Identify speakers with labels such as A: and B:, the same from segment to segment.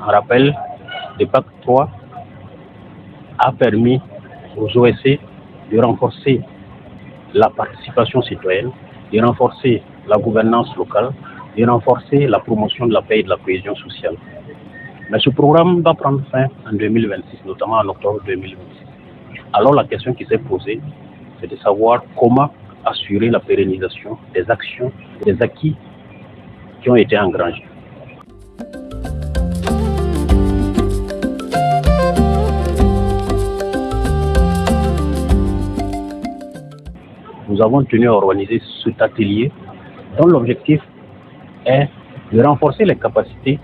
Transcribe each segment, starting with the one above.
A: En rappel, le pacte 3 a permis aux OSC de renforcer la participation citoyenne, de renforcer la gouvernance locale, de renforcer la promotion de la paix et de la cohésion sociale. Mais ce programme va prendre fin en 2026, notamment en octobre 2026. Alors la question qui s'est posée, c'est de savoir comment assurer la pérennisation des actions, des acquis qui ont été engrangés. Nous avons tenu à organiser cet atelier dont l'objectif est de renforcer les capacités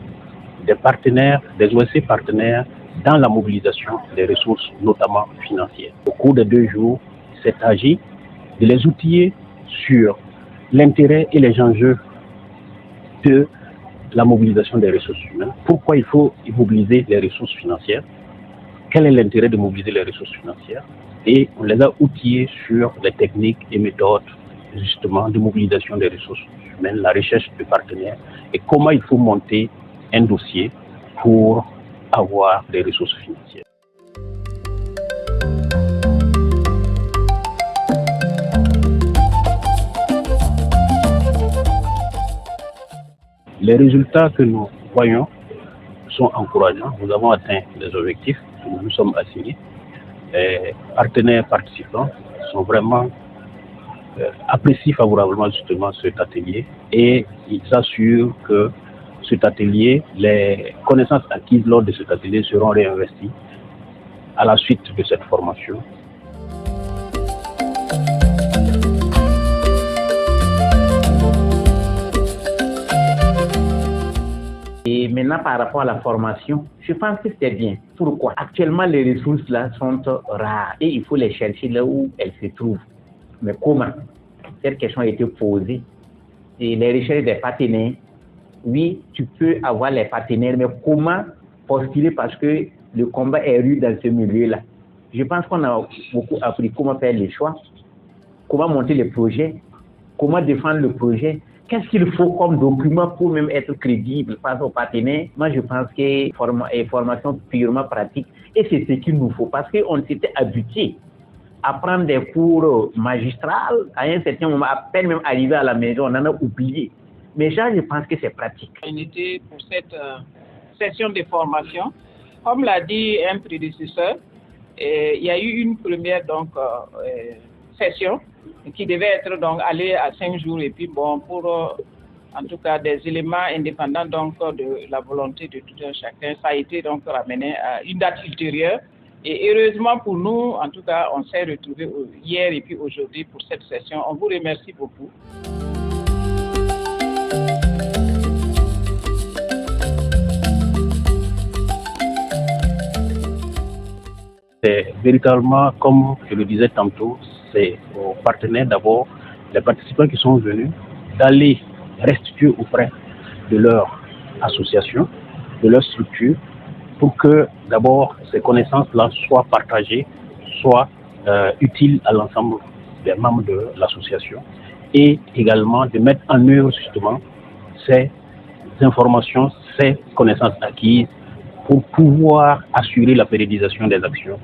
A: des partenaires, des OSC partenaires dans la mobilisation des ressources, notamment financières. Au cours des 2 jours, il s'est agi de les outiller sur l'intérêt et les enjeux de la mobilisation des ressources humaines. Pourquoi il faut mobiliser les ressources financières? Quel est l'intérêt de mobiliser les ressources financières? Et on les a outillés sur les techniques et méthodes justement de mobilisation des ressources humaines, la recherche de partenaires et comment il faut monter un dossier pour avoir des ressources financières. Les résultats que nous voyons sont encourageants. Nous avons atteint les objectifs que nous nous sommes assignés. Les partenaires participants sont vraiment apprécient favorablement justement cet atelier et ils s'assurent que cet atelier, les connaissances acquises lors de cet atelier seront réinvesties à la suite de cette formation.
B: Et maintenant, par rapport à la formation, je pense que c'est bien. Pourquoi? Actuellement, les ressources là sont rares et il faut les chercher là où elles se trouvent. Mais comment? Cette question a été posée. Et les recherches des partenaires, oui, tu peux avoir les partenaires, mais comment postuler parce que le combat est rude dans ce milieu-là? Je pense qu'on a beaucoup appris comment faire les choix, comment monter les projets, comment défendre le projet. Qu'est-ce qu'il faut comme document pour même être crédible face aux partenaires? Moi, je pense que formation purement pratique, et c'est ce qu'il nous faut, parce qu'on s'était habitué à prendre des cours magistrales. À un certain moment, à peine même arrivé à la maison, on en a oublié. Mais ça, je pense que c'est pratique.
C: On était pour cette session de formation. Comme l'a dit un prédécesseur, il y a eu une première session qui devait être donc aller à 5 jours et puis bon pour en tout cas des éléments indépendants donc de la volonté de tout un chacun, ça a été donc ramené à une date ultérieure et heureusement pour nous en tout cas on s'est retrouvés hier et puis aujourd'hui pour cette session. On vous remercie beaucoup.
A: C'est véritablement, comme je le disais tantôt, c'est aux partenaires d'abord, les participants qui sont venus, d'aller restituer auprès de leur association, de leur structure, pour que d'abord ces connaissances-là soient partagées, soient utiles à l'ensemble des membres de l'association, et également de mettre en œuvre justement ces informations, ces connaissances acquises pour pouvoir assurer la pérennisation des actions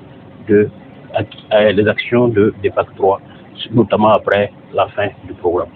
A: des actions des PAC 3, notamment après la fin du programme.